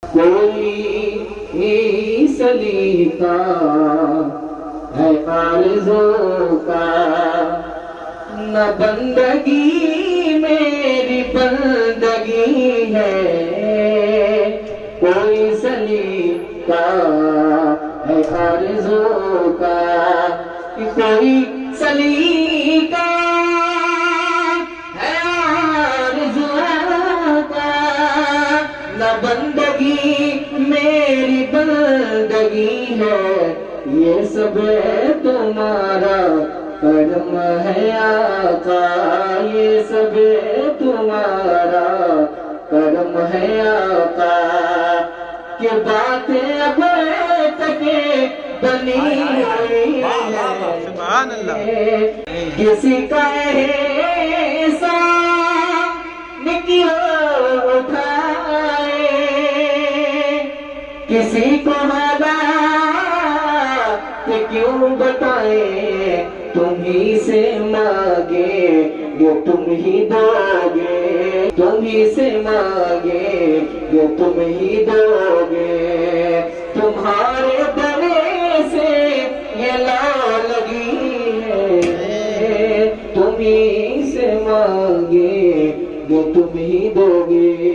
کوئی سلیقہ ہے آرزو کا، نہ بندگی میری بندگی ہے، کوئی سلیقہ ہے آرزو کا، کوئی سلیقہ ہے آرزو کا، نہ بندگی میری بندگی ہے، یہ سب تمہارا کرم ہے آقا، یہ سب تمہارا کرم ہے آقا، کہ باتیں اب تک بنی ہوئی ہے، کسی کا احسان کیوں اٹھائے، کسی کو حالات کیوں بتائے، تم ہی سے مانگے جو تم ہی دو گے، تم ہی سے مانگے جو تم ہی دو گے، تمہارے درے سے یہ لا لگی ہے، تم ہی سے مانگے جو تم ہی دو گے۔